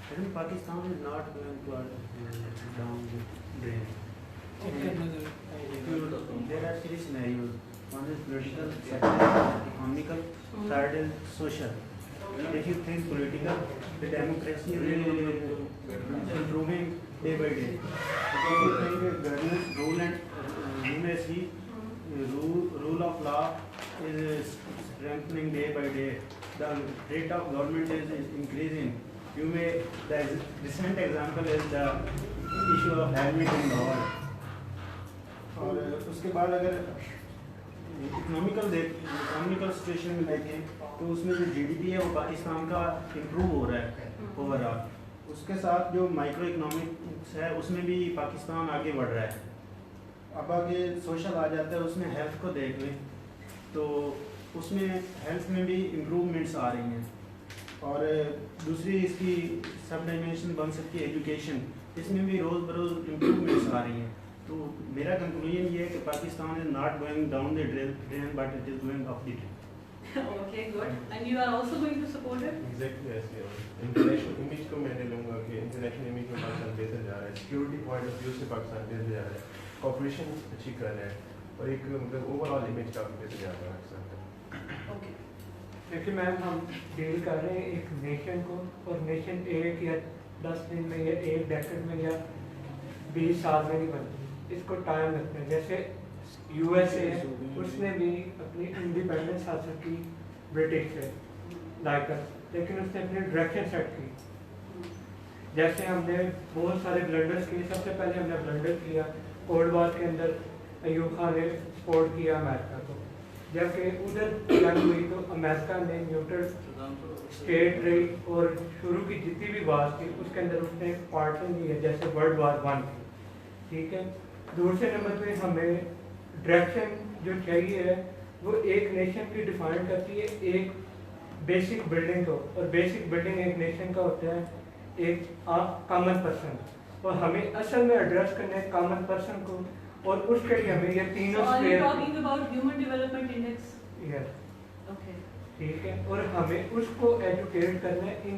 I think Pakistan is not going to down the drain. There are three scenarios. One is political, second is economical, third is social. If you think political, the democracy will improving day by day. If you think governance, rule and you may see rule of law is strengthening day by day. The rate of government is increasing. You may, the recent example is the issue of helmet in law. और उसके बाद अगर economical situation में देखें तो उसमें जो GDP है वो पाकिस्तान का इम्प्रूव हो रहा है ओवरऑल। उसके साथ जो माइक्रो इकोनॉमिक्स है उसमें भी पाकिस्तान आगे बढ़ रहा है। अब आगे सोशल आ जाता है, उसमें हेल्थ को देख लें तो उसमें हेल्थ में भी इम्प्रूवमेंट्स आ रही हैं। और दूसरी इसकी सब डायमेंशन बन सकती है एजुकेशन, इसमें भी रोज़ बरोज़ इम्प्रूवमेंट्स आ रही हैं। तो मेरा कंक्लूजन ये है कि Pakistan is not going down the drain but it is going up the drain. Okay, good. And you are also going to support it? Exactly, yes, yeah. International image को मैंने लूँगा कि इंटरनेशनल इमेज में पाकिस्तान बेहतर जा रहा है, सिक्योरिटी पॉइंट ऑफ व्यू से पाकिस्तान बेहतर जा रहा है, कॉपरेशन अच्छी कर रहा है और एक मतलब ओवरऑल इमेज काफ़ी बेहतर जा रहा है पाकिस्तान का। Okay. क्योंकि मैम हम डील कर रहे हैं एक नेशन को, और नेशन एक या 10 दिन में या एक डेकेड में या 20 साल में नहीं बनती, इसको टाइम लगता है। जैसे यूएसए है, उसने भी अपनी इंडिपेंडेंस हासिल की ब्रिटिश से लाकर, लेकिन उसने अपनी डायरेक्शन सेट की। जैसे हमने बहुत सारे ब्लंडर्स किए, सबसे पहले हमने ब्लंडर किया कोल्ड वॉर के अंदर, अयूब खान ने सपोर्ट किया अमेरिका को, जबकि उधर जंग हुई तो अमेरिका ने न्यूट्रल स्टेट रही और शुरू की जितनी भी वार थी उसके अंदर उसने पार्ट नहीं लिया, जैसे वर्ल्ड वार 1 थी, ठीक है। दूसरे नंबर पे हमें डायरेक्शन जो चाहिए है वो एक नेशन की डिफाइन करती है एक बेसिक बिल्डिंग को, और बेसिक बिल्डिंग एक नेशन का होता है एक कॉमन पर्सन, और हमें असल में एड्रेस करना है कॉमन पर्सन को, और उसके लिए हमें ये तीनों sphere talking about human development index. Yes, okay, ठीक है। और हमें उसको एजुकेट करना है इन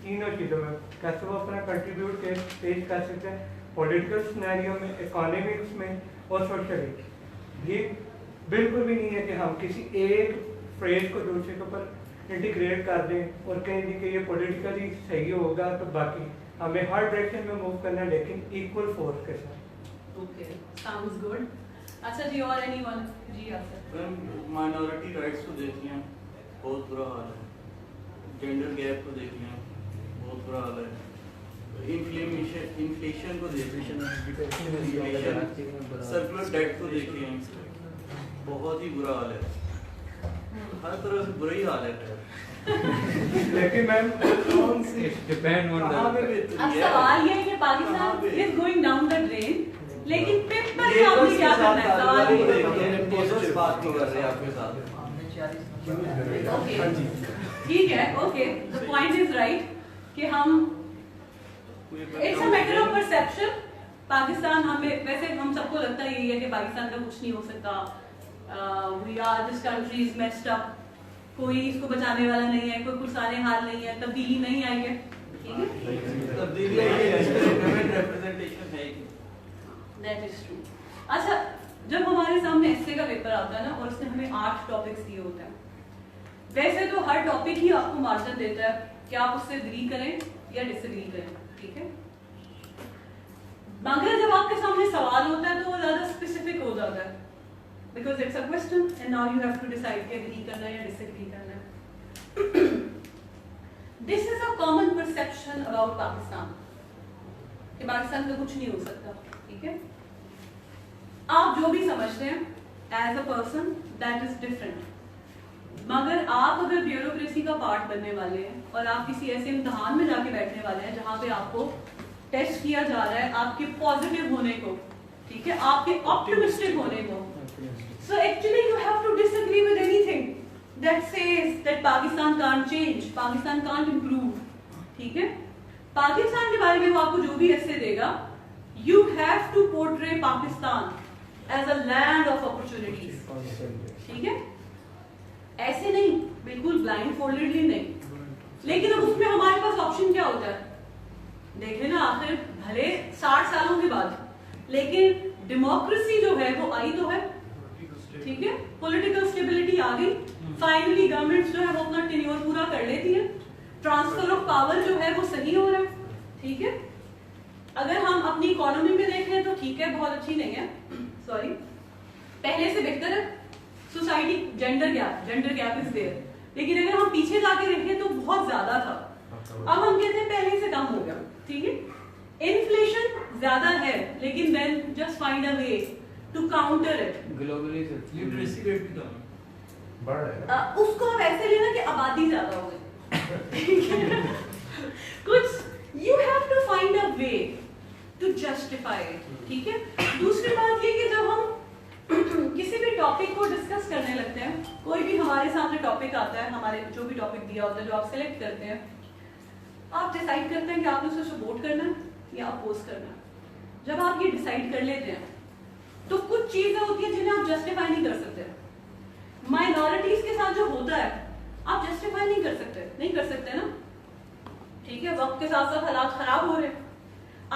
तीनों चीज़ों में, कैसे वो अपना कंट्रीब्यूट पेश कर सकते हैं पॉलिटिकल सिनेरियो में, इकोनॉमिक्स में और सोशली। ये बिल्कुल भी नहीं है कि हम किसी एक फ्रेज को दूसरे के ऊपर इंटीग्रेट कर दें और कहें कि ये पॉलिटिकली सही होगा तो बाकी हमें हर डायरेक्शन में मूव करना है, लेकिन इक्वल फोर्स के साथ। Okay, sounds good. अच्छा जी, और एनीवन? जी आप सर। माइनॉरिटी राइट्स को देख लिया, बहुत बुरा हाल है। जेंडर गैप को देख लिया, बहुत बुरा हाल है। इन्फ्लेशन को देख लिया, सर्कुलर डेट को देख लिया, बहुत ही बुरा हाल है। हर तरह से बुरा ही हाल है। लेकिन मैम डिपेंड ऑन अब सवाल ये है कि Pakistan is going down the drain, लेकिन पेपर पे आपने क्या करना है? सवाल ये बात नहीं कर रहे आपके साथ। ओके, ठीक है, okay, the point is right कि हम it's a matter of perception. Pakistan, हमें वैसे हम सबको लगता है यही है कि पाकिस्तान का कुछ नहीं हो सकता, we are this country is messed up, कोई इसको बचाने वाला नहीं है, कोई पुरसाने हाल नहीं है, तब्दीली नहीं आई है, ठीक है, तब्दीली आई है, रिप्रेजेंटेशन है, दैट इज ट्रू। अच्छा, जब हमारे सामने एस्से का पेपर आता है ना और उसने हमें 8 टॉपिक्स दिए होते हैं, वैसे तो हर टॉपिक ही आपको मार्जिन देता है कि आप उससे एग्री करें या डिसएग्री करें, ठीक है। मगर जब आपके सामने सवाल होता है तो वो ज्यादा स्पेसिफिक हो जाता है, because it's a question and now you have to decide कि एग्री करना है या डिसएग्री करना है। This is a common perception about Pakistan कि पाकिस्तान में कुछ नहीं हो सकता, ठीक है। आप जो भी समझते हैं as a person that is different, मगर आप अगर ब्यूरोक्रेसी का पार्ट बनने वाले हैं और आप किसी ऐसे इम्तिहान में जाके बैठने वाले हैं जहां पे आपको टेस्ट किया जा रहा है आपके पॉजिटिव होने को, ठीक है, आपके ऑप्टिमिस्टिक होने को, so actually you have to disagree with anything that says that Pakistan can't change, Pakistan can't improve, ठीक है। पाकिस्तान के बारे में वो आपको जो भी ऐसे देगा, you have to portray Pakistan as a land of opportunities, ठीक है, ऐसे नहीं बिल्कुल ब्लाइंड फोल्डेडली नहीं। लेकिन अब उसमें हमारे पास ऑप्शन क्या होता है? देख लेना आखिर भले 60 सालों के बाद, लेकिन डेमोक्रेसी जो है वो आई तो है, ठीक है, पॉलिटिकल स्टेबिलिटी आ गई, फाइनली गवर्नमेंट्स जो है वो अपना टेन्योर पूरा कर लेती है, ट्रांसफर ऑफ पावर जो है वो सही हो रहा है, ठीक है। अगर हम अपनी इकोनॉमी में देखें तो ठीक है, बहुत अच्छी नहीं है, सॉरी, पहले से बेहतर है society, gender gap is there, लेकिन अगर हम पीछे जाके देखें तो बहुत ज्यादा था, अब हम कहते हैं पहले से कम हो गया, ठीक है। इन्फ्लेशन ज्यादा है, लेकिन then just find a way to counter it. Globally literacy rate भी कम है, बढ़ रहा है। उसको आप ऐसे लेना कि आबादी ज्यादा हो गई, ठीक है। कुछ you have to find a way to justify it, ठीक है। दूसरी बात ये कि जब हम किसी भी टॉपिक को डिस्कस करने लगते हैं, कोई भी हमारे सामने टॉपिक आता है, हमारे जो भी टॉपिक दिया होता है जो आप सिलेक्ट करते हैं, आप डिसाइड करते हैं कि आपने उसे सपोर्ट करना है या अपोज करना है। जब आप ये डिसाइड कर लेते हैं तो कुछ चीजें होती हैं जिन्हें आप जस्टिफाई नहीं कर सकते। माइनॉरिटीज के साथ जो होता है आप जस्टिफाई नहीं कर सकते ना, ठीक है। वक्त के साथ साथ हालात खराब हो रहे हैं,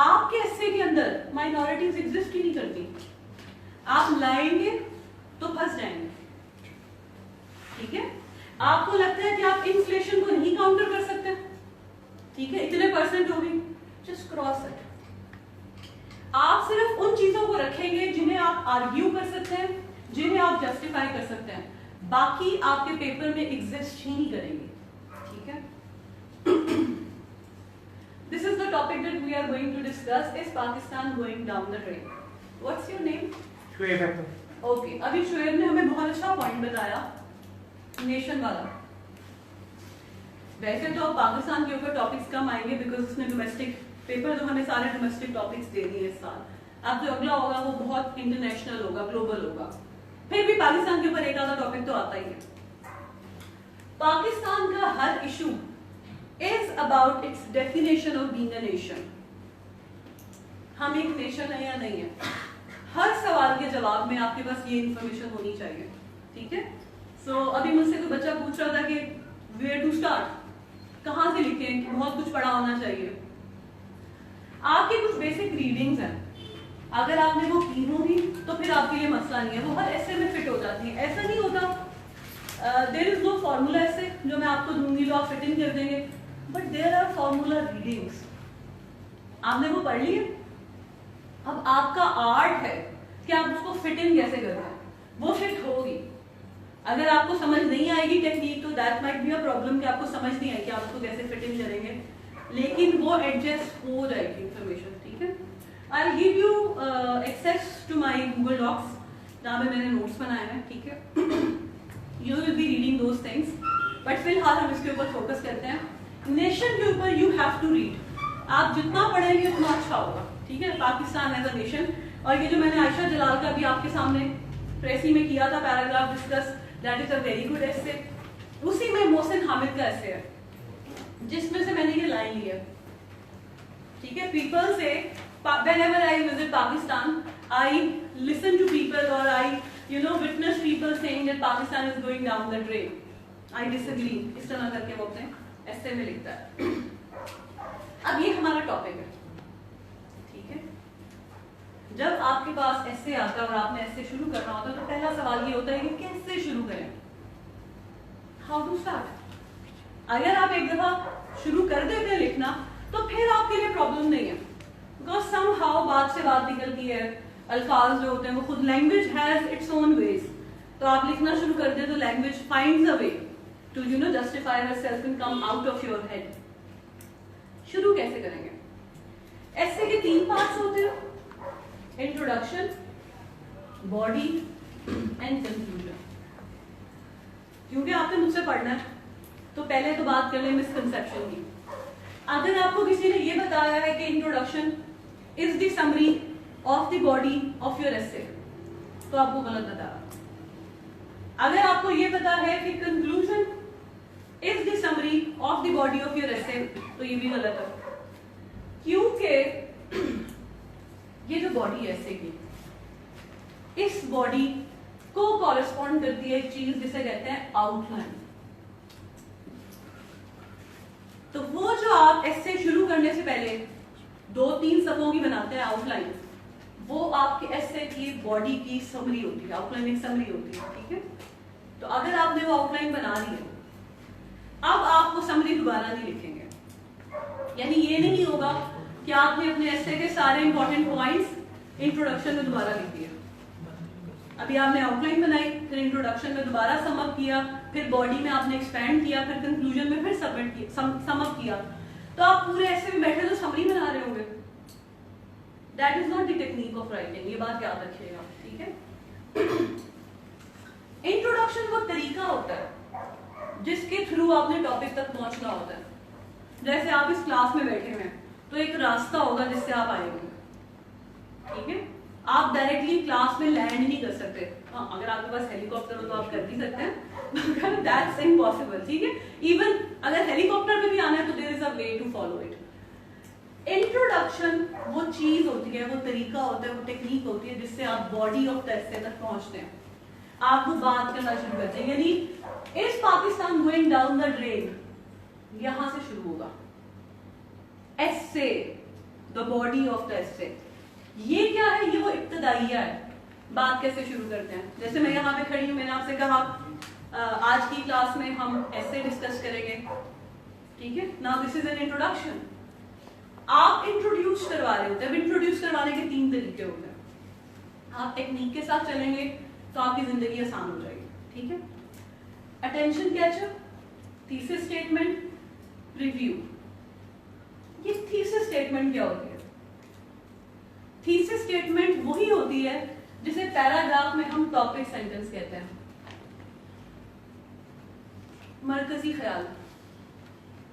आपके हिस्से के अंदर माइनॉरिटीज एग्जिस्ट ही नहीं करती, आप लाएंगे तो फंस जाएंगे, ठीक है। आपको लगता है कि आप इन्फ्लेशन को नहीं काउंटर कर सकते, ठीक है, इतने परसेंट होगी, जस्ट क्रॉस इट। आप सिर्फ उन चीजों को रखेंगे जिन्हें आप आर्ग्यू कर सकते हैं, जिन्हें आप जस्टिफाई कर सकते हैं, बाकी आपके पेपर में एग्जिस्ट ही नहीं करेंगे, ठीक है। This is the topic that we are going to discuss. Is Pakistan going down the drain? What's your name? Shoaib है। Okay. अभी शुएब ने हमें बहुत अच्छा पॉइंट बताया, नेशन वाला। वैसे तो अब पाकिस्तान के ऊपर टॉपिक्स कम आएंगे बिकॉज उसने डोमेस्टिक पेपर तो हमें सारे डोमेस्टिक टॉपिक्स दे दिए इस साल। अब जो अगला होगा वो बहुत इंटरनेशनल होगा, ग्लोबल होगा। फिर भी पाकिस्तान के ऊपर एक आधा टॉपिक तो आता ही है। पाकिस्तान का हर issue is about its definition of being a nation. हम एक नेशन है या नहीं है, हर सवाल के जवाब में आपके पास ये इंफॉर्मेशन होनी चाहिए, ठीक है। सो अभी मुझसे कोई बच्चा पूछ रहा था कि where to start, कहाँ से लिखें, बहुत कुछ पढ़ा होना चाहिए। आपके कुछ बेसिक रीडिंग्स हैं, अगर आपने वो की होगी तो फिर आपके लिए मसला नहीं है, वो हर ऐसे में फिट हो जाती है। ऐसा नहीं होता देयर इज नो फॉर्मूला ऐसे जो मैं आपको दूंगी तो आप फिट इन कर देंगे, but there are formula readings. आपने वो पढ़ ली है, अब आपका आर्ट है कि आप उसको फिट इन कैसे कर रहे हैं, वो फिट होगी। अगर आपको समझ नहीं आएगी टेक्निक तो that might be a problem कि आपको समझ नहीं आएगी आप उसको कैसे फिट इन करेंगे, लेकिन वो एडजस्ट हो जाएगी इंफॉर्मेशन, ठीक है। I will give you access to my Google Docs जहाँ पे मैंने नोट्स बनाए हैं, ठीक है। You will be reading those things, but फिलहाल हम इसके ऊपर फोकस करते हैं। नेशन के ऊपर यू हैव टू रीड, आप जितना पढ़ेंगे उतना अच्छा होगा, ठीक है। पाकिस्तान एज अ नेशन, और ये जो मैंने आयशा जलाल का भी आपके सामने प्रेसी में किया था paragraph discuss, that is a very good essay. उसी में मोहसिन हामिद का एसे है जिसमें से मैंने ये लाइन ली है, ठीक है। पीपल से whenever I visit Pakistan, I listen to people or I witness people saying that Pakistan is going down the drain. I disagree. इस तरह करके वो अपने ऐसे में लिखता है। अब ये हमारा टॉपिक है, ठीक है। जब आपके पास ऐसे आता है और आपने ऐसे शुरू करना होता है तो पहला सवाल ये होता है कि कैसे शुरू करें, हाउ टू स्टार्ट। अगर आप एक दफा शुरू कर देते हैं लिखना तो फिर आपके लिए प्रॉब्लम नहीं है, बिकॉज समहाउ बात से बात निकलती है, अल्फाज जो होते हैं वो खुद, language has its own ways. तो आप लिखना शुरू कर दे तो language finds a way to justify herself and come out of your head. शुरू कैसे करेंगे? ऐसे के 3 पार्ट्स होते हैं, इंट्रोडक्शन, बॉडी एंड कंक्लूजन। क्योंकि आपने मुझसे पढ़ना है तो पहले तो बात कर लें मिसकंसेप्शन की। अगर आपको किसी ने ये बताया है कि introduction is the summary of the body of your एसे तो आपको गलत बता रहा। अगर आपको ये पता है कि conclusion is the summary of the body of your एसे तो ये भी गलत है, क्योंकि ये जो बॉडी है एसे की, इस बॉडी को कॉरेस्पॉन्ड करती है एक चीज जिसे कहते हैं आउटलाइन। तो वो जो आप ऐसे शुरू करने से पहले 2-3 सफ़ों की बनाते हैं आउटलाइन, वो आपके एसे की बॉडी की समरी होती है, आउटलाइन एक समरी होती है, ठीक है। तो अगर आपने वो आउटलाइन बना ली है, अब आप वो समरी दोबारा नहीं लिखेंगे, यानी ये नहीं होगा कि आपने अपने एसे के सारे इंपॉर्टेंट पॉइंट्स इंट्रोडक्शन में दोबारा लिख दिए। अभी आपने आउटलाइन बनाई, फिर इंट्रोडक्शन में दोबारा सम अप किया, फिर बॉडी में आपने एक्सपैंड किया, फिर कंक्लूजन में फिर सबमिट किया, सम अप किया, तो आप पूरे ऐसे में बैठे तो समरी बना रहे होंगे। That is not the technique of writing, ये बात याद रखिएगा, ठीक है। इंट्रोडक्शन वो तरीका होता है जिसके थ्रू आपने टॉपिक तक पहुंचना होता है। जैसे आप इस क्लास में बैठे हैं तो एक रास्ता होगा जिससे आप आएंगे, ठीक है। आप डायरेक्टली क्लास में लैंड नहीं कर सकते। हाँ, अगर आपके पास हेलीकॉप्टर हो तो आप कर भी सकते हैं, दैट्स इम्पॉसिबल, ठीक है। इवन अगर हेलीकॉप्टर में भी आना है तो there is a way to follow it. Introduction वो चीज होती है, वो तरीका होता है, वो टेक्निक होती है जिससे आप बॉडी ऑफ द एसे तक पहुंचते हैं, आप वो बात करना शुरू करते हैं। यानी इस Pakistan going down the drain, यहां से शुरू होगा एसे, the body of the essay. ये क्या है? ये वो इब्तदाइया है। बात कैसे शुरू करते हैं? जैसे मैं यहाँ पे खड़ी हूँ, मैंने आपसे कहा आज की क्लास में हम ऐसे डिस्कस करेंगे, ठीक है। Now this is an introduction. आप इंट्रोड्यूस करवा रहे होते हैं। अब इंट्रोड्यूस करवाने के 3 तरीके होते हैं। आप टेक्निक के साथ चलेंगे तो आपकी जिंदगी आसान हो जाएगी, ठीक है। Attention catch up, thesis statement, review. ये थीसिस स्टेटमेंट क्या होती है? थीसिस स्टेटमेंट वही होती है जिसे पैराग्राफ में हम टॉपिक सेंटेंस कहते हैं। मरकजी ख्याल,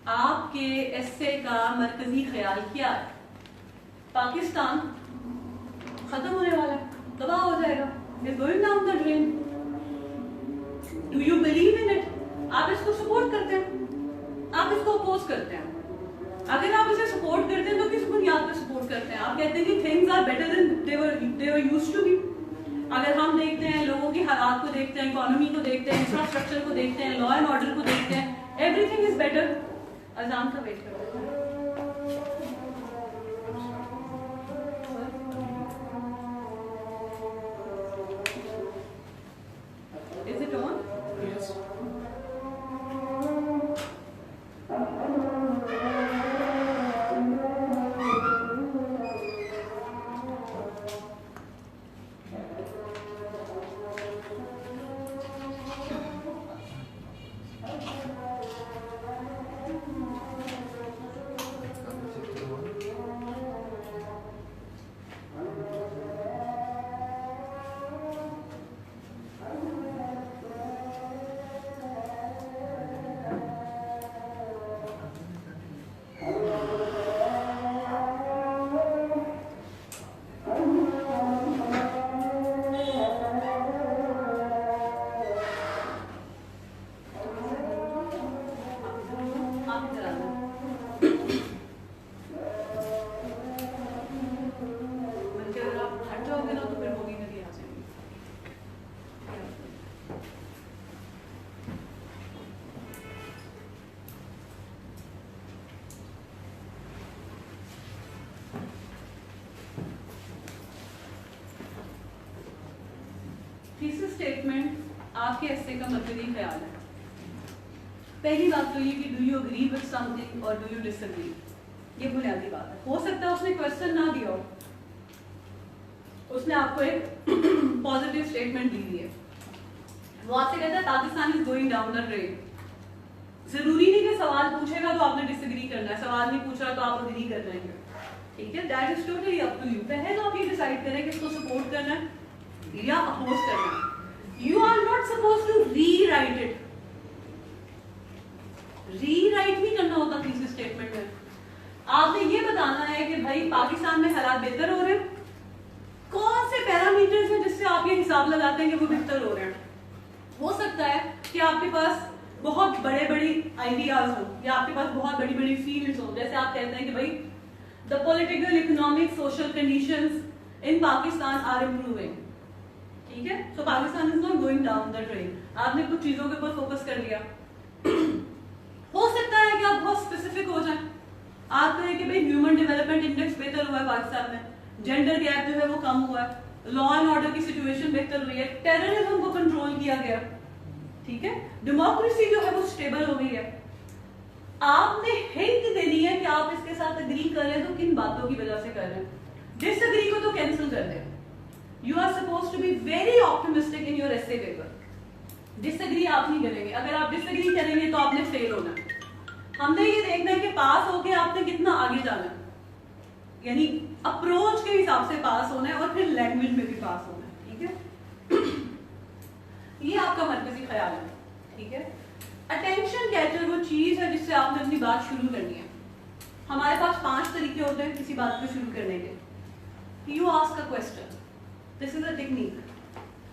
आपके एसे का मरकजी ख्याल क्या है? पाकिस्तान खत्म होने वाला है, तबाह हो जाएगा, is going down the drain. Do you believe in it? आप इसको सपोर्ट करते हैं, आप इसको अपोज करते हैं। अगर आप इसे सपोर्ट करते हैं तो किस बुनियाद पर सपोर्ट करते हैं? आप कहते हैं कि things are better than they were used to be. अगर हम देखते हैं, लोगों की हालात को देखते हैं, इकोनॉमी को देखते हैं, इंफ्रास्ट्रक्चर को देखते हैं, लॉ एंड ऑर्डर को देखते हैं, एवरीथिंग इज बेटर। अजान का वेट करो। Is it on? Yes. Thesis statement आपके एसे का मरकजी ख्याल है। पहली बात तो ये कि do you agree with something और डू यू डिसएग्री, ये बुनियादी बात है। हो सकता है उसने क्वेश्चन ना दिया हो, उसने आपको एक पॉजिटिव स्टेटमेंट दी है, वो आपसे कहता है Pakistan is going down the drain. जरूरी नहीं कि सवाल पूछेगा तो आपने डिसएग्री करना है, सवाल नहीं पूछा तो आप एग्री कर जाएंगे, ठीक है। That is totally up to you. पहले तो आप ये डिसाइड करें कि इसको सपोर्ट करना है या अपोज करना है। You are not suppose to rewrite it. Rewrite नहीं करना होता थीसिस स्टेटमेंट में। आपने ये बताना है कि भाई पाकिस्तान में हालात बेहतर हो रहे हैं, कौन से पैरामीटर्स हैं जिससे आप ये हिसाब लगाते हैं कि वो बेहतर हो रहे हैं। हो सकता है कि आपके पास बहुत बड़े बड़े आइडियाज हो या आपके पास बहुत बड़ी बड़ी फील्ड्स हो। जैसे आप कहते हैं कि भाई the political, economic, social conditions in Pakistan are improving, ठीक है। So Pakistan is not going down the drain. आपने कुछ चीजों के ऊपर फोकस कर लिया। हो सकता है कि आप बहुत स्पेसिफिक हो जाएं आप कहें कि भाई ह्यूमन डेवलपमेंट इंडेक्स बेहतर हुआ है पाकिस्तान में, जेंडर गैप जो है वो कम हुआ है, लॉ एंड ऑर्डर की सिचुएशन बेहतर हुई है, टेररिज्म को कंट्रोल किया गया, ठीक है, डेमोक्रेसी जो है वो स्टेबल हो गई है। आपने हिंट देनी है कि आप इसके साथ एग्री कर रहे हैं तो किन बातों की वजह से कर रहे हैं। डिसएग्री को तो कैंसिल कर दें। You are suppose to be very optimistic in your essay paper. Disagree आप नहीं करेंगे। अगर आप डिसएग्री करेंगे तो आपने फेल होना है। हमने ये देखना है कि पास होके आपने कितना आगे जाना है, यानी अप्रोच के हिसाब से पास होना है और फिर लैंग्वेज में भी पास होना है, ठीक है। ये आपका मरकजी ख्याल है, ठीक है। अटेंशन कैचर वो चीज है जिससे आपने अपनी बात शुरू करनी है। हमारे पास 5 तरीके होते हैं किसी बात को शुरू करने के। You ask a question, this is a technique.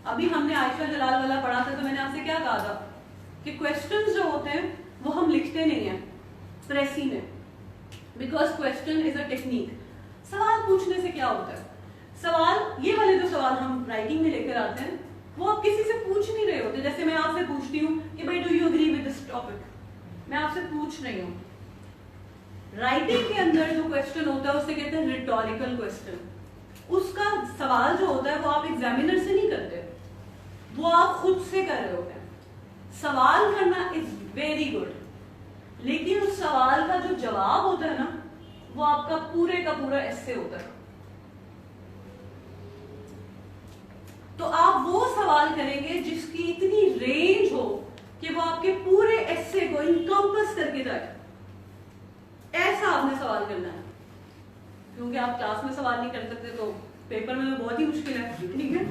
अभी हमने आयशा जलाल वाला पढ़ा था, तो मैंने आपसे क्या कहा था कि क्वेश्चंस जो होते हैं वो हम लिखते नहीं हैं प्रेसी में, because question is a technique. सवाल पूछने से क्या होता है, सवाल ये वाले जो सवाल हम राइटिंग में लेकर आते हैं वो आप किसी से पूछ नहीं रहे होते। जैसे मैं आपसे पूछती हूँ कि भाई do you agree with this topic, मैं आपसे पूछ रही हूँ। राइटिंग के अंदर जो क्वेश्चन होता है उसे कहते हैं रिटोरिकल क्वेश्चन। उसका सवाल जो होता है वो आप एग्जामिनर से नहीं करते, वो आप खुद से कर रहे होते हैं। सवाल करना इज वेरी गुड, लेकिन उस सवाल का जो जवाब होता है ना वो आपका पूरे का पूरा एस्से होता है। तो आप वो सवाल करेंगे जिसकी इतनी रेंज हो कि वो आपके पूरे एस्से को इनकम्पस करके जाए। ऐसा आपने सवाल करना है, क्योंकि आप क्लास में सवाल नहीं कर सकते तो पेपर में तो बहुत ही मुश्किल है, ठीक है।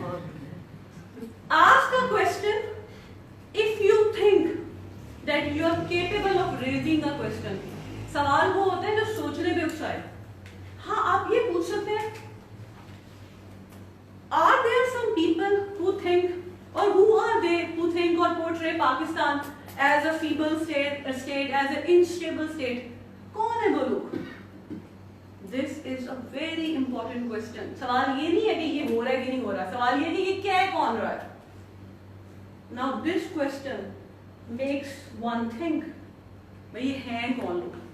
Ask a question if you think that you are capable of raising a question. सवाल वो होता है जो सोचने पे उकसाए। हाँ, आप ये पूछ सकते हैं, are there some people who think or who are they who think or portray Pakistan as a feeble state, as an unstable state? कौन है वो लोग? This is a very important question. सवाल ये नहीं है कि ये हो रहा है कि नहीं हो रहा, सवाल ये नहीं कि क्या कौन रहा है। Now this question makes one think, भाई ये हैं कौन लोग।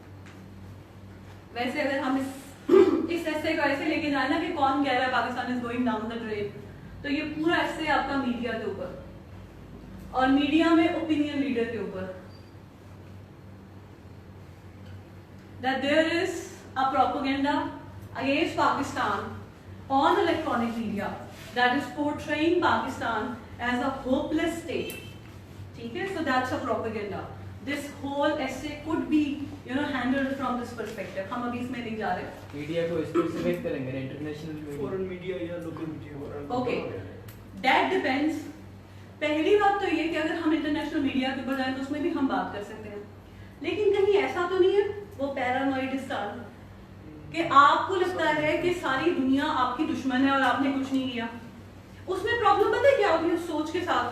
वैसे अगर हम इस ऐसे को ऐसे लेके जाए ना कि कौन कह रहा है Pakistan is going down the drain, तो ये पूरा ऐसे आपका मीडिया के ऊपर, और मीडिया में ओपिनियन लीडर के ऊपर, that there is a propaganda against Pakistan on electronic media that is portraying Pakistan as a hopeless state. ठीक है, so that's a propaganda. This whole essay could be, handled from this perspective. हम अभी इसमें नहीं जा रहे। Media को specific करेंगे, इंटरनेशनल मीडिया, फॉरेन मीडिया या local media. Okay, that depends. पहली बात तो ये कि अगर हम इंटरनेशनल मीडिया के ऊपर जाएं तो उसमें भी हम बात कर सकते हैं, लेकिन कहीं ऐसा तो नहीं है वो पैरानॉइड स्टार कि आपको लगता है कि सारी दुनिया आपकी दुश्मन है और आपने कुछ नहीं किया। उसमें प्रॉब्लम पता है क्या होगी उस सोच के साथ?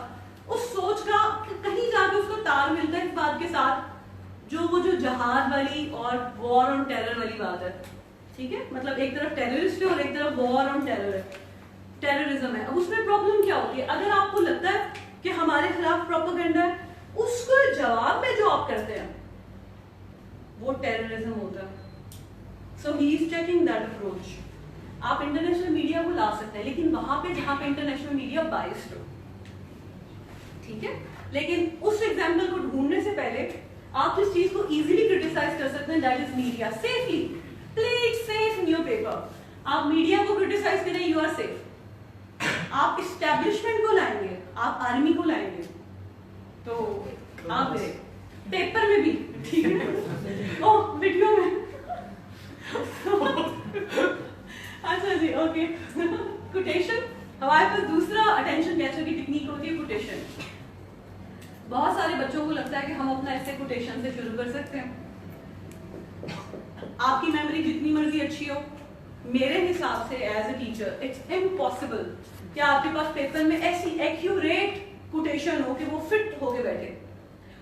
उस सोच का कहीं जाके उसको तार मिलता है इस बात के साथ जो जहाद वाली और वॉर ऑन टेरर वाली बात है, ठीक है। मतलब एक तरफ टेररिस्ट है और एक तरफ वॉर ऑन टेररिज्म है। अब उसमें प्रॉब्लम क्या होती है? अगर आपको लगता है कि हमारे खिलाफ प्रोपेगेंडा है, उसको जवाब में जो आप करते हैं वो टेररिज्म होता है। So he is taking that approach. आप इंटरनेशनल मीडिया को ला सकते हैं, लेकिन वहां पे जहां पे इंटरनेशनल मीडिया बाइस्ड हो, ठीक है। लेकिन उस एग्जाम्पल को ढूंढने से पहले आप इस चीज को इजीली क्रिटिसाइज कर सकते हैं, that is media. Safely, play it safe in your paper. आप मीडिया को क्रिटिसाइज करें, यू आर सेफ। आप इस्टेब्लिशमेंट को लाएंगे, आप आर्मी को लाएंगे, तो आप पेपर में भी, ठीक है। ओह, वीडियो में अच्छा जी, ओके। कोटेशन, हमारे पास दूसरा अटेंशन कैचर की टेक्निक होती है कोटेशन। बहुत सारे बच्चों को लगता है कि हम अपना ऐसे कोटेशन से शुरू कर सकते हैं। आपकी मेमोरी जितनी मर्जी अच्छी हो, मेरे हिसाब से as a teacher it's impossible कि आपके पास पेपर में ऐसी एक्यूरेट कोटेशन हो कि वो फिट होके बैठे।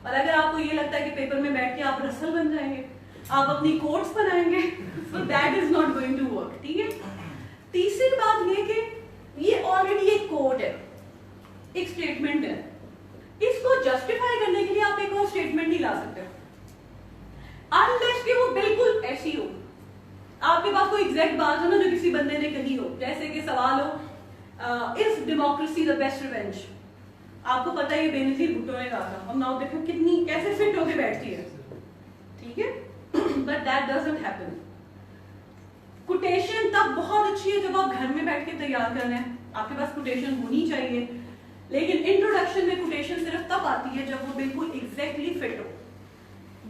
और अगर आपको ये लगता है कि पेपर में बैठ के आप रसल बन जाएंगे, आप अपनी कोट्स बनाएंगे, so that is not going to work, ठीक है। तीसरी बात ये कि ये ऑलरेडी एक कोट है, एक स्टेटमेंट है, इसको जस्टिफाई करने के लिए आप एक और स्टेटमेंट नहीं ला सकते अनलेस कि वो बिल्कुल ऐसी हो। आपके पास कोई एग्जैक्ट बात हो ना जो किसी बंदे ने कही हो, जैसे कि सवाल हो is democracy the best revenge. आपको पता है ये बेनजीर भुट्टो ने कहा था, और नाउ देखो कितनी कैसे फिट होके बैठती है, ठीक है। But that doesn't happen. Quotation तब बहुत अच्छी है जब आप घर में बैठ के तैयार कर रहे हैं, आपके पास कोटेशन होनी चाहिए, लेकिन इंट्रोडक्शन में कोटेशन सिर्फ तब आती है जब वो बिल्कुल एग्जैक्टली फिट हो।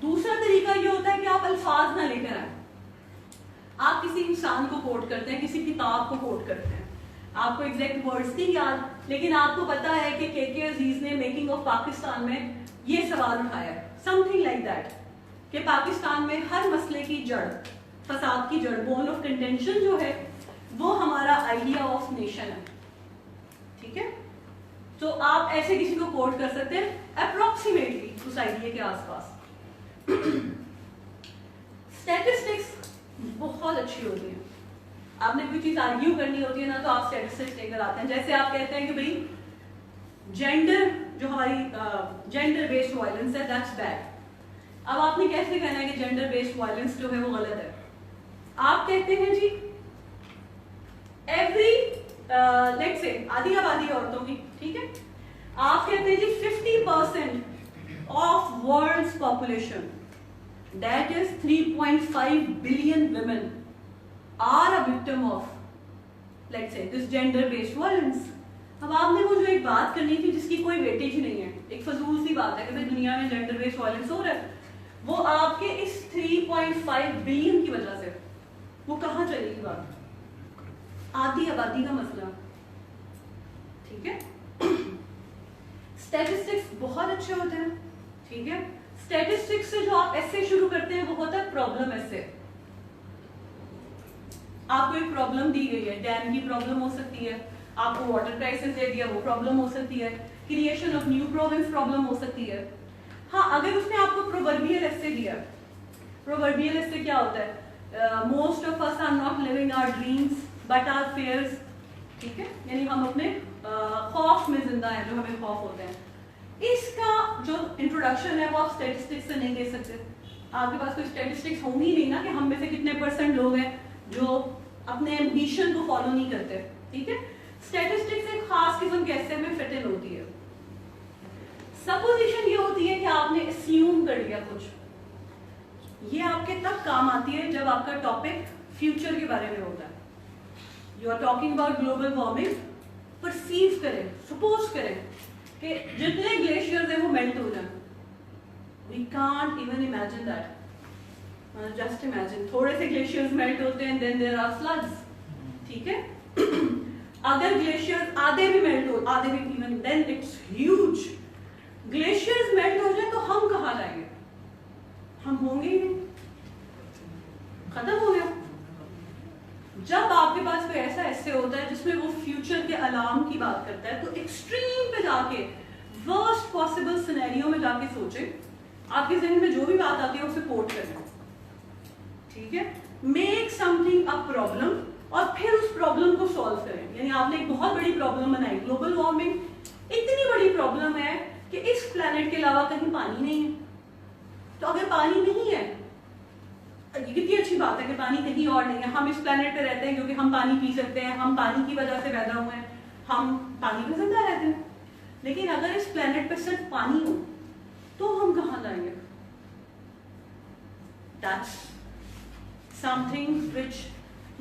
दूसरा तरीका ये होता है कि आप अल्फाज ना लेकर आए, आप किसी इंसान को कोट करते हैं, किसी किताब को कोट करते हैं, आपको एग्जैक्ट वर्ड्स नहीं याद, लेकिन आपको पता है कि के अजीज ने मेकिंग ऑफ पाकिस्तान में ये सवाल उठाया है, समथिंग लाइक दैट, कि पाकिस्तान में हर मसले की जड़, फसाद की जड़, बोन ऑफ कंटेंशन जो है वो हमारा आइडिया ऑफ नेशन है, ठीक है। तो आप ऐसे किसी को कोट कर सकते हैं अप्रोक्सीमेटली उस आइडिया के आसपास। स्टैटिस्टिक्स बहुत अच्छी होती है, आपने कोई चीज आर्ग्यू करनी होती है ना तो आप स्टैटिस्टिक्स लेकर आते हैं। जैसे आप कहते हैं कि भाई जेंडर जो हमारी जेंडर बेस्ड वायलेंस है दैट्स बैड, अब आपने कैसे कहना है कि जेंडर बेस्ड वायलेंस जो है वो गलत है? आप कहते हैं जी एवरी लेट्स से आधी आबादी औरतों की, ठीक है, आप कहते हैं जी 50% of world's population that is 3.5 billion women are a victim of let's say this gender based violence। अब आपने वो जो एक बात करनी थी जिसकी कोई वेटेज नहीं है, एक फजूल सी बात है कि भाई दुनिया में जेंडर बेस्ड वायलेंस हो रहा है, वो आपके इस 3.5 बिलियन की वजह से वो कहाँ चलेगी बात? आधी आबादी का मसला, ठीक है। स्टैटिस्टिक्स बहुत अच्छे होते हैं, ठीक है। स्टैटिस्टिक्स से जो आप ऐसे शुरू करते हैं वो होता है प्रॉब्लम ऐसे। आपको एक प्रॉब्लम दी गई है, डैम की प्रॉब्लम हो सकती है, आपको वाटर क्राइसिस दे दिया वो प्रॉब्लम हो सकती है, creation of new province problem हो सकती है। हाँ, अगर उसने आपको प्रोवर्बियल ऐसे दिया, प्रोवर्बियल ऐसे क्या होता है? Most of us are not living our dreams but our fears, ठीक है, यानी हम अपने खौफ में जिंदा हैं, जो हमें खौफ होते हैं। इसका जो इंट्रोडक्शन है वो आप स्टैटिस्टिक्स से नहीं दे सकते, आपके पास कोई स्टैटिस्टिक्स होंगी नहीं ना कि हम में से कितने % लोग हैं जो अपने एम्बिशन को फॉलो नहीं करते, ठीक है। स्टैटिस्टिक्स एक खास किस्म के ऐसे में फिट इन होती है। सपोजिशन ये होती है कि आपने अस्यूम कर लिया कुछ, ये आपके तब काम आती है जब आपका टॉपिक फ्यूचर के बारे में होता है। You are talking about global warming, perceive करें, सपोज करें कि जितने ग्लेशियर्स हैं वो मेल्ट हो जाए, we can't even imagine that, just imagine थोड़े से ग्लेशियर्स मेल्ट होते हैं, देन देयर आर फ्लड्स, ठीक है। अगर ग्लेशियर्स आधे भी मेल्ट हो, आधे भी even, then it's huge. Glaciers melt हो जाए तो हम कहाँ जाएंगे? हम होंगे ही नहीं, खत्म हो गया। जब आपके पास कोई ऐसा ऐसे होता है जिसमें वो फ्यूचर के अलार्म की बात करता है, तो एक्सट्रीम पे जाके, वर्स्ट पॉसिबल सिनेरियो में जाके सोचे, आपके जहन में जो भी बात आती है उसे कोट करना, ठीक है। मेक समथिंग अ प्रॉब्लम और फिर उस प्रॉब्लम को सॉल्व करें। यानी आपने एक बहुत बड़ी प्रॉब्लम बनाई, ग्लोबल वार्मिंग इतनी बड़ी प्रॉब्लम है कि इस प्लेनेट के अलावा कहीं पानी नहीं है, तो अगर पानी नहीं है, ये कितनी अच्छी बात है कि पानी कहीं और नहीं है, हम इस प्लेनेट पे रहते हैं क्योंकि हम पानी पी सकते हैं, हम पानी की वजह से पैदा हुए हैं, हम पानी पे जिंदा रहते हैं। लेकिन अगर इस प्लेनेट पे सिर्फ पानी हो तो हम कहाँ जाएंगे? That's something which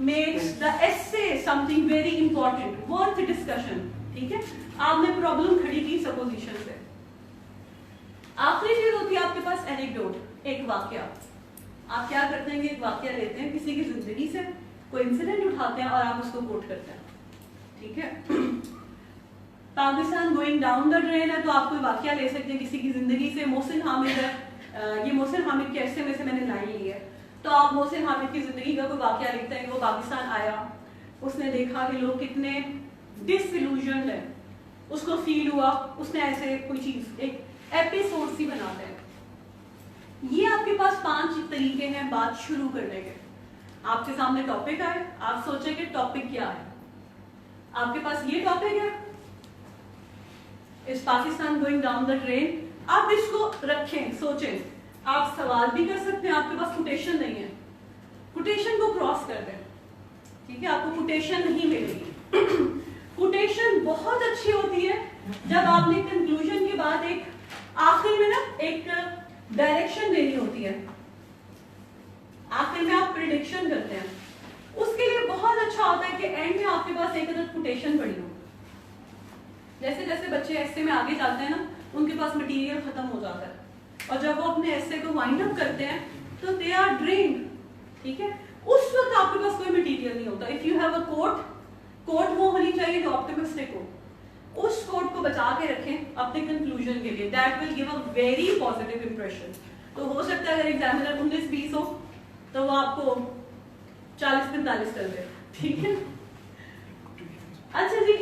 makes the essay something very important, worth discussion, ठीक है। आपने प्रॉब्लम खड़ी की सपोजिशन से। आखिरी चीज होती है आपके पास एनेक्डोट, एक वाकया। आप क्या करते हैं कि एक वाकया लेते हैं किसी की जिंदगी से, कोई इंसिडेंट उठाते हैं और आप उसको कोट करते हैं, ठीक है। Pakistan going down the drain है तो आप कोई वाकया ले सकते हैं किसी की जिंदगी से। मोहसिन हामिद है, ये मोहसिन हामिद के ऐसे में से मैंने लाइन ली है, तो आप मोहसिन हामिद की जिंदगी का कोई वाकया लिखते हैं कि वो पाकिस्तान आया, उसने देखा कि लोग कितने डिसइल्यूजन्ड है, उसको फील हुआ, उसने ऐसे कोई चीज एक एपिसोड सी बनाते हैं। ये आपके पास 5 तरीके हैं बात शुरू करने के। आपके सामने टॉपिक आए, आप सोचे कि टॉपिक क्या है, आपके पास ये टॉपिक है, इस Pakistan going down the drain, आप इसको रखें, सोचें। आप सवाल भी कर सकते हैं, आपके पास कोटेशन नहीं है, कोटेशन को क्रॉस कर दें, ठीक है, आपको कोटेशन नहीं मिलेगी। कोटेशन बहुत अच्छी होती है जब आपने कंक्लूजन के बाद एक आखिर में ना एक डायरेक्शन देनी होती है, आखिर में आप प्रिडिक्शन करते हैं, उसके लिए बहुत अच्छा होता है कि एंड में आपके पास एक अदर कोटेशन पड़ी हो। जैसे जैसे बच्चे एस्से में आगे जाते हैं ना, उनके पास मटेरियल खत्म हो जाता है, और जब वो अपने एस्से को वाइंड अप करते हैं तो दे आर ड्रेन्ड, ठीक है, उस वक्त आपके पास कोई मटेरियल नहीं होता। If you have a quote वो होनी चाहिए जो ऑप्टिमिस्टिक हो, उस कोट को बचा के रखें अपने कंक्लूजन के लिए, that will give a very positive impression. तो हो सकता है अगर एग्जामिनर 19-20 हो तो वो आपको 40-45 कर दे, ठीक है। अच्छा जी,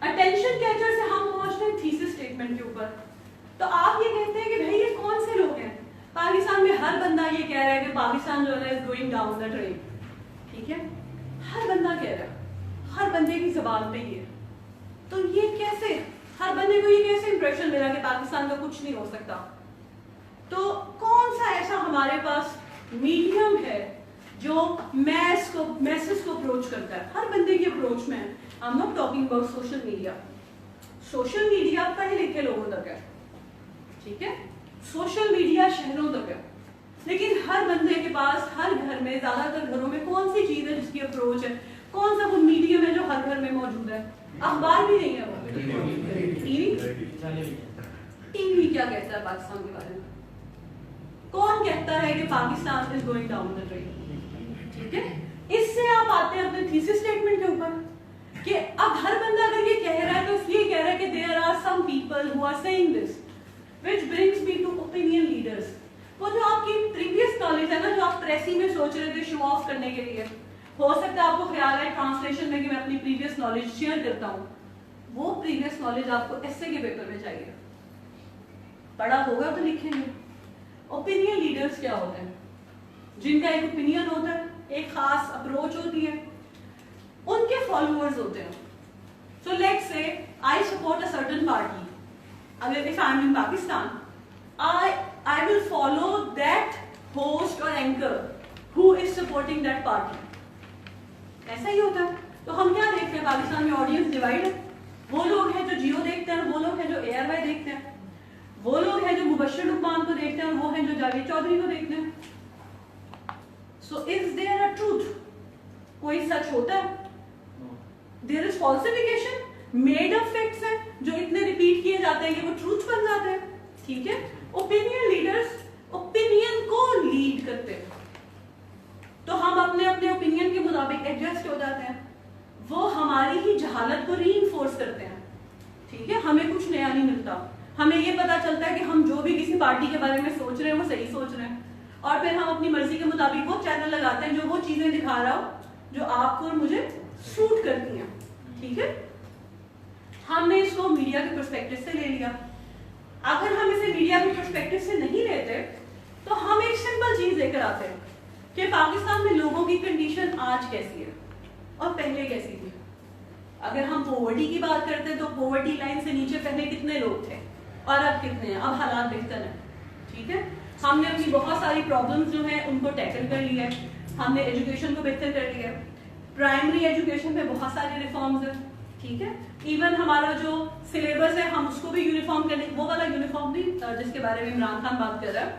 अटेंशन कैचर से हम पहुंचते हैं थीसिस स्टेटमेंट के ऊपर। तो आप ये कहते हैं कि भाई ये कौन से लोग हैं? पाकिस्तान में हर बंदा ये कह रहा है कि पाकिस्तान जो है is going down the drain, ठीक है, हर बंदा कह रहा है, हर बंदे की जबान पे ये। तो ये कैसे, हर बंदे को ये कैसे इंप्रेशन मिला कि पाकिस्तान का कुछ नहीं हो सकता? तो कौन सा ऐसा हमारे पास मीडियम है जो मैसेज को अप्रोच करता है? हर बंदे की अप्रोच में, I am not talking about social media. Social media पढ़े लिखे लोगों तक है, ठीक है, सोशल मीडिया शहरों तक है, लेकिन हर बंदे के पास हर घर में, ज्यादातर घरों में कौन सी चीज है जिसकी अप्रोच है? कौन सा वो मीडियम है जो हर घर में मौजूद है? अखबार भी नहीं है वो, टीवी क्या कहता है पाकिस्तान के बारे में? कौन कहता है कि Pakistan is going down the drain, ठीक है। इससे आप आते हैं अपने थीसिस स्टेटमेंट के ऊपर कि अब हर बंदा अगर ये कह रहा है तो इसलिए कह रहा है कि there are some people who are saying this, which brings me to opinion leaders. वो जो आपकी प्रीवियस नॉलेज है ना, जो आप प्रेसी में सोच रहे थे शो ऑफ करने के लिए, हो सकता है आपको ख्याल है ट्रांसलेशन में कि मैं अपनी प्रीवियस नॉलेज शेयर करता हूँ, वो प्रीवियस नॉलेज आपको एस्से के पेपर में चाहिए। पढ़ा होगा तो लिखेंगे। ओपिनियन लीडर्स क्या होते हैं? जिनका एक ओपिनियन होता है, एक खास अप्रोच होती है, उनके फॉलोअर्स होते हैं। So let's say I support a certain party, अगर if I am in Pakistan, I will follow that host or anchor who is supporting that party. ऐसा ही होता है। तो हम क्या देखते हैं पाकिस्तान में? ऑडियंस डिवाइड है। वो लोग हैं जो जियो देखते हैं, वो लोग हैं जो ARY देखते हैं, वो लोग हैं जो मुबश्शिर लुकमान को देखते हैं, और वो हैं जो जावेद चौधरी को देखते हैं। So is there a truth? कोई सच होता है? There is falsification, made up facts हैं जो इतने रिपीट किए जाते हैं कि वो ट्रूथ बन जाते हैं, ठीक है। ओपिनियन लीडर्स ओपिनियन को लीड करते हैं, तो हम अपने अपने ओपिनियन के मुताबिक एडजस्ट हो जाते हैं, वो हमारी ही जहालत को रीइंफोर्स करते हैं, ठीक है। हमें कुछ नया नहीं मिलता, हमें ये पता चलता है कि हम जो भी किसी पार्टी के बारे में सोच रहे हैं वो सही सोच रहे हैं, और फिर हम अपनी मर्जी के मुताबिक वो चैनल लगाते हैं जो वो चीजें दिखा रहा हो जो आपको और मुझे सूट करती हैं, ठीक है। हमने इसको मीडिया के पर्सपेक्टिव से ले लिया। अगर हम इसे मीडिया के पर्सपेक्टिव से नहीं लेते तो हम एक सिंपल चीज लेकर आते हैं कि पाकिस्तान में लोगों की कंडीशन आज कैसी है और पहले कैसी थी। अगर हम पॉवर्टी की बात करते हैं तो पॉवर्टी लाइन से नीचे पहले कितने लोग थे और अब कितने हैं? अब हालात बेहतर हैं, ठीक है। हमने अपनी बहुत सारी प्रॉब्लम्स जो हैं उनको टैकल कर लिया है, हमने एजुकेशन को बेहतर कर लिया है, प्राइमरी एजुकेशन में बहुत सारे रिफॉर्म्स हैं, ठीक है। इवन हमारा जो सिलेबस है हम उसको भी यूनिफॉर्म करने, वो वाला यूनिफॉर्म नहीं जिसके बारे में इमरान खान बात कर रहा है,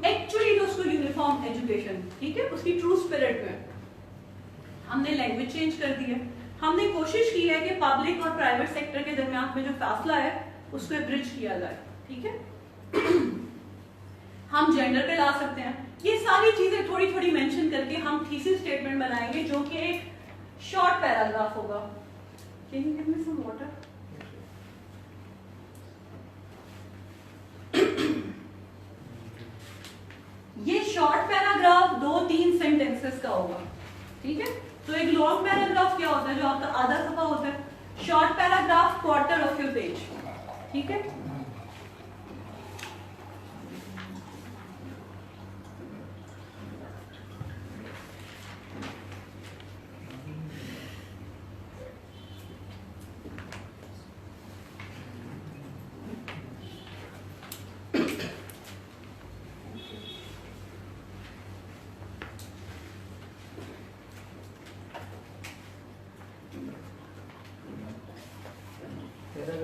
एक्चुअली तो उसको यूनिफॉर्म एजुकेशन, ठीक है, उसकी ट्रू स्पिरिट में हमने लैंग्वेज चेंज कर दी है। हमने कोशिश की है कि पब्लिक और प्राइवेट सेक्टर के दरमियान में जो फासला है उसको ब्रिज किया जाए, ठीक है। हम जेंडर पे ला सकते हैं, ये सारी चीजें थोड़ी थोड़ी मेंशन करके हम थीसिस स्टेटमेंट बनाएंगे जो कि एक शॉर्ट पैराग्राफ होगा। Can you give me some water? ये शॉर्ट पैराग्राफ 2-3 सेंटेंसेस का होगा, ठीक है। तो एक लॉन्ग पैराग्राफ क्या होता है जो आपका आधा सफा होता है, short paragraph quarter of your page, ठीक है।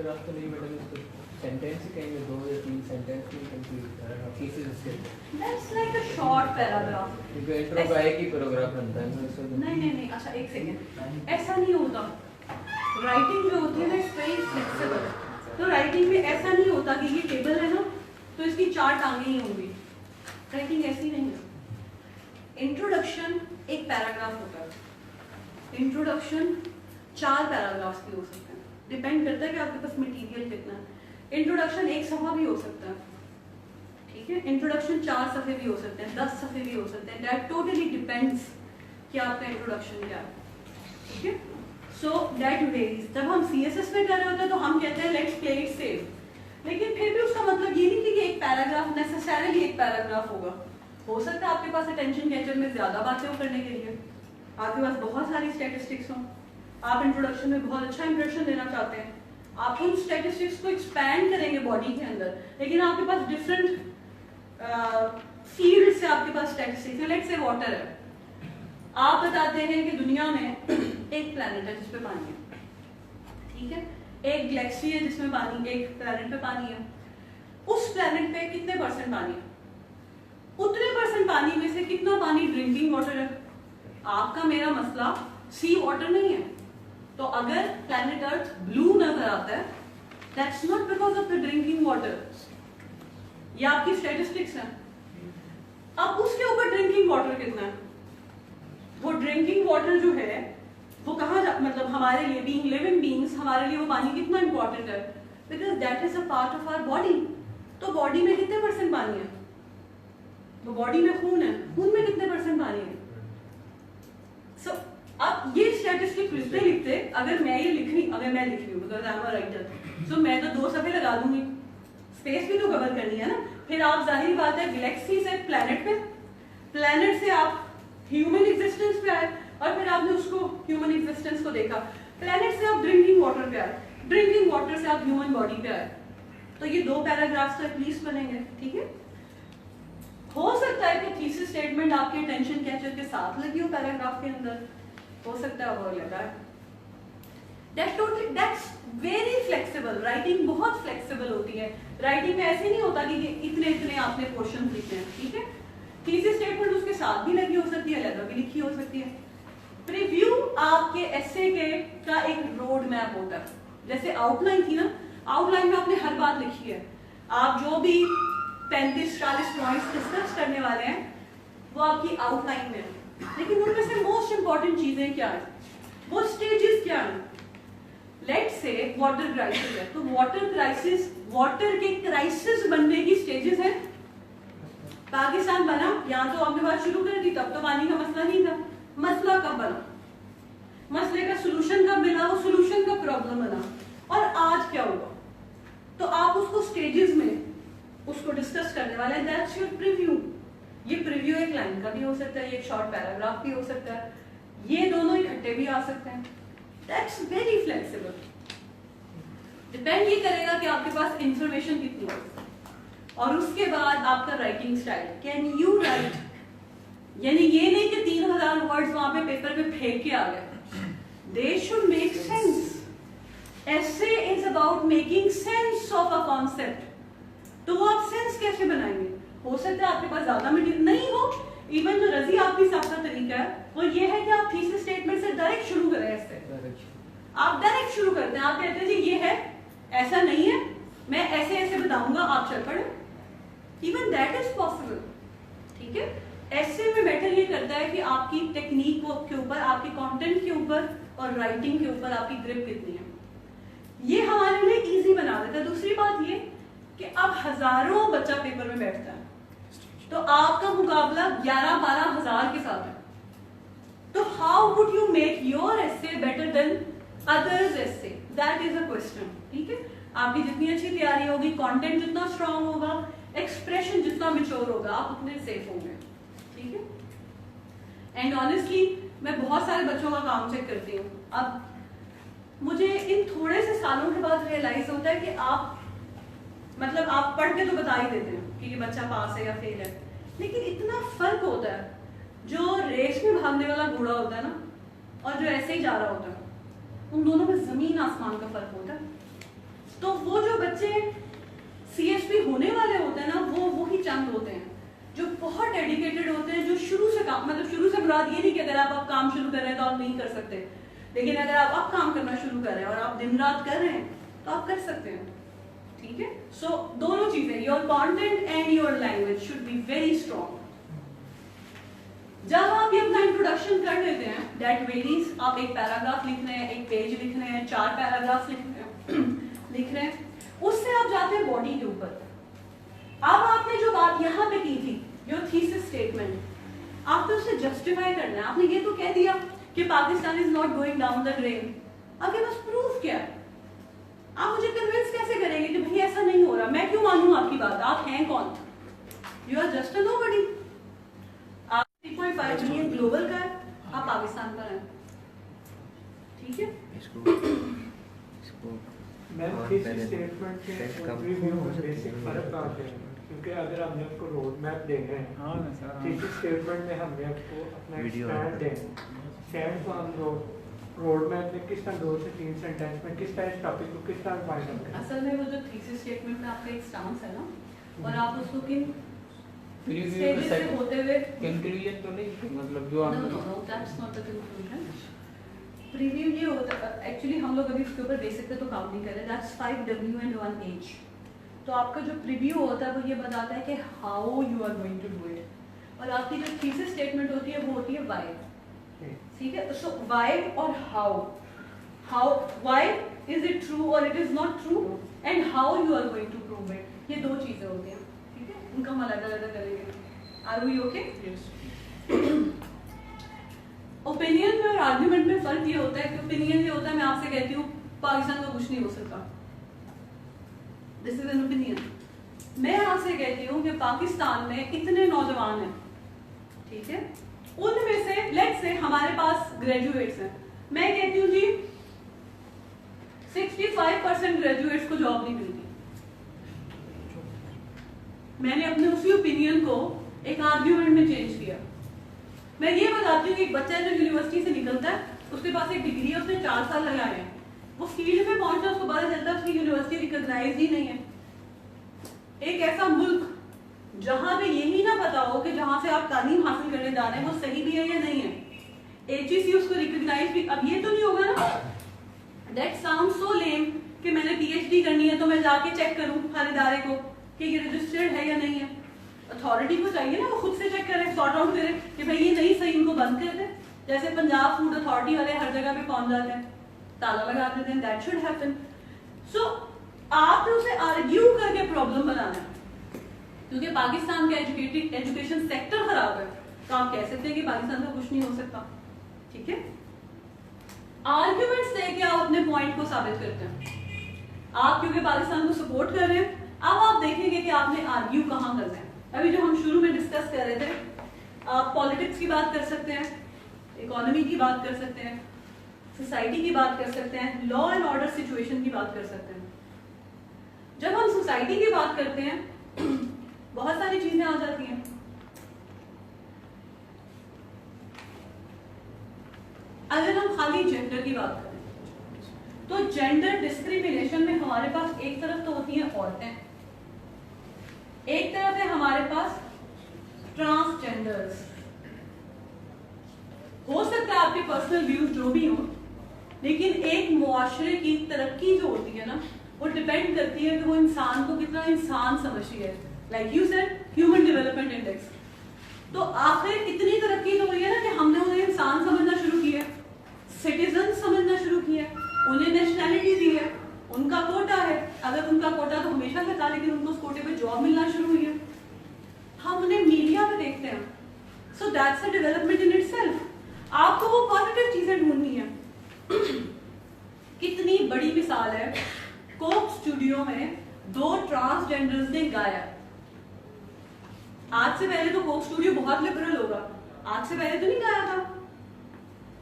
पैराग्राफ तो नहीं मैडम, इसको सेंटेंस ही कहेंगे, 2 या 3 सेंटेंस में कंप्लीट करेगा thesis statement. That's like a short paragraph. क्योंकि इंट्रो का एक ही पैराग्राफ बनता है ना इसको। नहीं, अच्छा एक सेकेंड, ऐसा नहीं होता। राइटिंग जो होती है ना, इट्स वेरी फ्लेक्सिबल। तो राइटिंग में ऐसा नहीं होता कि ये टेबल है ना तो इसकी 4 टांगें ही होंगी। राइटिंग ऐसी नहीं है। इंट्रोडक्शन एक पैराग्राफ होता है। इंट्रोडक्शन 4 पैराग्राफ्स भी हो सकते हैं, डिपेंड करता है कि आपके पास मटेरियल कितना है। इंट्रोडक्शन 1 सफ़ा भी हो सकता है, ठीक है। इंट्रोडक्शन 4 सफ़े भी हो सकते हैं, 10 सफ़े भी हो सकते हैं। दैट टोटली डिपेंड्स कि आपका इंट्रोडक्शन क्या है, ठीक है। So that varies. जब हम CSS में कर रहे होते हैं तो हम कहते हैं लेट्स प्ले इट सेफ, लेकिन फिर भी उसका मतलब ये नहीं कि एक पैराग्राफ नेसेसरली एक पैराग्राफ होगा। हो सकता है आपके पास अटेंशन कैचर में ज़्यादा बातें हो करने के लिए, आपके पास बहुत सारी स्टैटिस्टिक्स हों, आप इंट्रोडक्शन में बहुत अच्छा इंप्रेशन देना चाहते हैं, आप उन स्टैटिस्टिक्स को एक्सपैंड करेंगे बॉडी के अंदर, लेकिन आपके पास डिफरेंट फील्ड से आपके पास स्टैटिस्टिक्स है। लेट्स से वाटर है, आप बताते हैं कि दुनिया में एक प्लैनेट है जिसपे पानी है, ठीक है। एक गैलेक्सी है जिसमें पानी, एक प्लैनेट पे पानी है। उस प्लैनेट पे कितने % पानी है? उतने % पानी में से कितना पानी ड्रिंकिंग वाटर है? आपका मेरा मसला सी वाटर नहीं है। तो अगर प्लैनेट अर्थ ब्लू नजर आता है, that's not because of the drinking water. ये आपकी स्टैटिस्टिक्स है। अब उसके ऊपर ड्रिंकिंग वाटर कितना है? वो ड्रिंकिंग वाटर जो है वो कहाँ मतलब हमारे लिए बीइंग लिविंग बीइंग्स, हमारे लिए वो पानी कितना इंपॉर्टेंट है? Because that is a part of our body. तो बॉडी में कितने % पानी है? तो बॉडी में खून है, खून में कितने % पानी है? सो अब ये स्टैटिस्टिक लिखते लिखते अगर मैं ये लिख रही हूँ because I am a writer, so मैं तो 2 सफ़े लगा दूंगी, स्पेस भी तो कवर करनी है ना। फिर आप जाहिर बात है गैलेक्सी से प्लैनेट पे, प्लैनेट से आप ह्यूमन एग्जिस्टेंस पे आए और फिर आपने उसको ह्यूमन एग्जिस्टेंस को देखा। प्लैनेट से आप ड्रिंकिंग वाटर पे आए, ड्रिंकिंग वाटर से आप ह्यूमन बॉडी पे आए। तो ये 2 पैराग्राफ्स तो एटलीस्ट बनेंगे, ठीक है। हो सकता है कि थीसिस स्टेटमेंट आपके अटेंशन कैचर के साथ लगी हो पैराग्राफ के अंदर, हो सकता है वो लगा है। That's very flexible। राइटिंग बहुत फ्लेक्सिबल होती है। राइटिंग में ऐसे नहीं होता कि इतने आपने क्वेश्चन लिखे हैं, ठीक है। थीसिस स्टेटमेंट उसके साथ भी लगी हो सकती है, अलग भी लिखी हो सकती है। प्रीव्यू आपके एसे का एक रोड मैप होता है। जैसे आउटलाइन थी ना, आउटलाइन में आपने हर बात लिखी है। आप जो भी 35-40 पॉइंट्स डिस्कस करने वाले हैं वो आपकी आउटलाइन में है, लेकिन उनमें से मोस्ट इंपॉर्टेंट चीजें क्या है, वो स्टेजेस क्या है। लेट्स से वाटर क्राइसिस है, तो वाटर के क्राइसिस बनने की स्टेजेस है। पाकिस्तान बना, यहाँ तो आपने बात शुरू कर दी, तब तो पानी का मसला नहीं था। मसला कब बना, मसले का सोल्यूशन कब मिला, वो सोल्यूशन का प्रॉब्लम बना, और आज क्या होगा। तो आप उसको स्टेजेस में उसको डिस्कस करने वाले हैं। That's your preview. ये प्रीव्यू एक लाइन का भी हो सकता है, एक शॉर्ट पैराग्राफ भी हो सकता है, ये दोनों इकट्ठे भी आ सकते हैं। That's very flexible. डिपेंड ये करेगा कि आपके पास इंफॉर्मेशन कितनी है और उसके बाद आपका writing style. Can you right, यानी ये नहीं कि 3000 वर्ड्स वहां पे पेपर पे फेंक के आ गए। They should make sense. essay is about making sense of a concept। तो वो आप सेंस कैसे बनाएंगे? हो सकता है आपके पास ज्यादा मटेरियल नहीं हो। इवन जो रजी आपकी साहब का तरीका है वो ये है कि आप थीसिस स्टेटमेंट से डायरेक्ट शुरू करें। ऐसे आप डायरेक्ट शुरू करते हैं, आप कहते हैं जी ये है, ऐसा नहीं है, मैं ऐसे ऐसे बताऊंगा, आप चल पड़े। इवन दैट इज पॉसिबल, ठीक है। ऐसे में मैटर ये करता है कि आपकी टेक्निक के ऊपर, आपके कंटेंट के ऊपर और राइटिंग के ऊपर आपकी ग्रिप कितनी है, ये हमारे लिए इजी बना देता है। दूसरी बात ये कि अब हजारों बच्चा पेपर में बैठता है, तो आपका मुकाबला 11-12 हजार के साथ है। तो how would you make your essay better than others essay? That is a question, ठीक है। आपकी जितनी अच्छी तैयारी होगी, कंटेंट जितना स्ट्रांग होगा, एक्सप्रेशन जितना मैच्योर होगा, आप उतने सेफ होंगे, ठीक है। एंड ऑनेस्टली मैं बहुत सारे बच्चों का काम चेक करती हूँ। अब मुझे इन थोड़े से सालों के बाद रियलाइज होता है कि आप मतलब आप पढ़ के तो बता ही देते हैं कि ये बच्चा पास है या फेल है, लेकिन इतना फर्क होता है। जो रेस में भागने वाला घोड़ा होता है ना और जो ऐसे ही जा रहा होता है, उन दोनों में जमीन आसमान का फर्क होता है। तो वो जो बच्चे CSP होने वाले होते हैं ना, वो ही चंद होते हैं जो बहुत डेडिकेटेड होते हैं, जो शुरू से काम, मतलब शुरू से मुराद ये नहीं कि अगर आप काम शुरू कर रहे हैं तो आप नहीं कर सकते, लेकिन अगर आप अब काम करना शुरू कर रहे हैं और आप दिन रात कर रहे हैं तो आप कर सकते हैं, ठीक है। सो दोनों चीजें, your content and your language should be very strong. जब आप ये अपना इंट्रोडक्शन कर लेते हैं, दैट वेरीज, आप एक पैराग्राफ लिख रहे हैं, एक पेज लिख रहे हैं, 4 पैराग्राफ लिख रहे हैं, उससे आप जाते हैं बॉडी के ऊपर। अब आपने जो बात यहाँ पे की थी, योर थीसिस स्टेटमेंट, आपने उसे जस्टिफाई करना है। आपने ये तो कह दिया कि Pakistan is not going down the drain, आपके पास प्रूफ क्या है? आप मुझे कन्विंस कैसे करेंगे कि भाई ऐसा नहीं हो रहा? मैं क्यों मानूं आपकी बात? आप हैं कौन? You are just a nobody. आप 3.5 बिलियन ग्लोबल का है, आप पाकिस्तान का है, ठीक है। मैम थीसिस स्टेटमेंट के रिव्यू में बेसिक फर्क आते हैं, क्योंकि अगर हमने आपको रोड मैप दे रहे हैं, थीसिस स्टेटमेंट में हमने आपको अपना स्टैंड देना, स्टैंड को हम रोड मैप में किस तरह 2 से 3 सेंटेंस में किस तरह टॉपिक को किस तरह फाइंड आउट करें। असल में वो जो थीसिस स्टेटमेंट में आपका एक स्टांस है ना, और आप उसको किन प्रीव्यू स्टेजेस से होते हुए, कंक्लूजन तो नहीं, मतलब जो आप no that's not the conclusion. Preview ये होता है, एक्चुअली हम लोग अभी उसके ऊपर बेसिक पे तो काम नहीं कर रहे, दैट्स 5W and 1H। तो आपका जो प्रीव्यू होता है वो ये बताता है कि how you are going to do it, और आपकी जो थीसिस स्टेटमेंट होती है वो होती है व्हाई, ठीक है। सो व्हाई और how why is it true और it is not true, and how you are going to prove it, ये 2 चीजें होती हैं, ठीक है। उनका हम अलग-अलग करेंगे। Are we okay? Yes. Opinion में और आर्गुमेंट में फर्क ये होता है कि ओपिनियन ये होता है, मैं आपसे कहती हूँ पाकिस्तान का कुछ नहीं हो सकता, दिस इज एन ओपिनियन। मैं आपसे कहती हूँ कि पाकिस्तान में इतने नौजवान हैं, ठीक है, उनमें से लेट्स से हमारे पास ग्रेजुएट्स हैं, मैं कहती हूँ जी 65% ग्रेजुएट्स को जॉब नहीं मिलती। मैंने अपने उसी ओपिनियन को एक आर्ग्यूमेंट में चेंज किया। मैं ये बताती हूँ कि एक बच्चा जो यूनिवर्सिटी से निकलता है, उसके पास एक डिग्री है, उसने 4 साल लगाए हैं, वो फील्ड में पहुंचा, उसको पता चलता है उसकी यूनिवर्सिटी रिकॉग्नाइज ही नहीं है। एक ऐसा मुल्क जहां पे यही ना पता हो कि जहां से आप तालीम हासिल करने जा रहे हैं वो सही भी है या नहीं है, HEC उसको रिकॉग्नाइज भी, अब ये तो नहीं होगा ना, दैट साउंड सो लेम कि मैंने PhD करनी है तो मैं जाके चेक करूं हर इदारे को कि ये रजिस्टर्ड है या नहीं है। अथॉरिटी को चाहिए ना वो खुद से चेक करें, सॉर्ट आउट करें कि भाई ये नहीं सही, इनको बंद कर दें। जैसे पंजाब फूड अथॉरिटी वाले हर जगह पे पहुंच जाते हैं, ताला लगा देते हैं, दैट शुड हैपन। सो आपने उसे आर्ग्यू करके प्रॉब्लम बनाना है, क्योंकि पाकिस्तान का एजुकेशन सेक्टर खराब है, तो आप कह सकते हैं कि पाकिस्तान का कुछ नहीं हो सकता, ठीक है। आर्ग्यूमेंट्स देके आप अपने पॉइंट को साबित करते हैं। आप क्योंकि पाकिस्तान को सपोर्ट कर रहे हैं, अब आप देखेंगे कि आपने आर्ग्यू कहाँ करना है। अभी जो हम शुरू में डिस्कस कर रहे थे, आप पॉलिटिक्स की बात कर सकते हैं, इकोनॉमी की बात कर सकते हैं, सोसाइटी की बात कर सकते हैं, लॉ एंड ऑर्डर सिचुएशन की बात कर सकते हैं। जब हम सोसाइटी की बात करते हैं बहुत सारी चीजें आ जाती हैं। अगर हम खाली जेंडर की बात करें तो जेंडर डिस्क्रिमिनेशन में हमारे पास एक तरफ तो होती हैं औरतें, एक तरफ है हमारे पास ट्रांसजेंडर्स। हो सकता है आपके पर्सनल व्यूज जो भी हो, लेकिन एक मुआशरे की तरक्की जो होती है ना, वो डिपेंड करती है कि वो इंसान को कितना इंसान समझती है। Like you said, human development index. तो आखिर इतनी तरक्की तो हुई है ना कि हमने उन्हें इंसान समझना शुरू किया, सिटीजन समझना शुरू किया, उन्हें नेशनैलिटी दी है, उनका कोटा है। अगर उनका कोटा तो हमेशा से था, लेकिन उनको उस कोटे पे जॉब मिलना शुरू हुई है। हम उन्हें मीडिया में देखते हैं, so that's a development in itself. आपको वो पॉजिटिव चीजें ढूंढनी है। कितनी बड़ी मिसाल है, कोक स्टूडियो में 2 ट्रांसजेंडर्स ने गाया। आज से पहले तो कोक स्टूडियो बहुत लिबरल होगा, आज से पहले तो नहीं गाया था।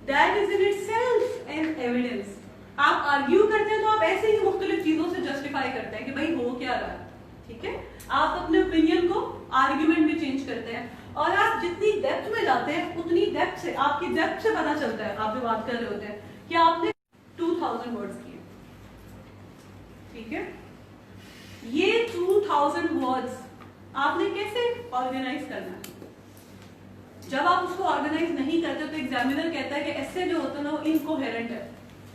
That is in itself an evidence. आप आर्ग्यू करते हैं तो आप ऐसे ही मुख्तलिफ चीजों से जस्टिफाई करते हैं कि भाई हो क्या रहा है, ठीक है। आप अपने ओपिनियन को आर्ग्यूमेंट में चेंज करते हैं, और आप जितनी डेप्थ में जाते हैं उतनी डेप्थ से, आपकी डेप्थ से पता चलता है, आप जो बात कर रहे होते हैं कि आपने 2000 वर्ड्स किए, ठीक है, ये 2000 वर्ड्स आपने कैसे ऑर्गेनाइज करना है? जब आप उसको ऑर्गेनाइज नहीं करते तो एग्जामिनर कहता है कि ऐसे जो होता है ना वो इनकोहेरेंट है,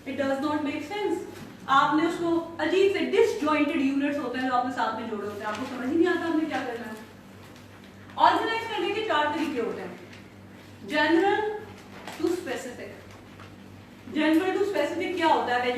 it does not make sense. आपने उसको अजीब से डिसजॉइंटेड यूनिट्स होते हैं जो आपने साथ में जोड़े होते हैं, आपको समझ ही नहीं आता आपने क्या करना है। ऑर्गेनाइज करने के 4 तरीके होते हैं, general to specific. General to specific क्या होता है?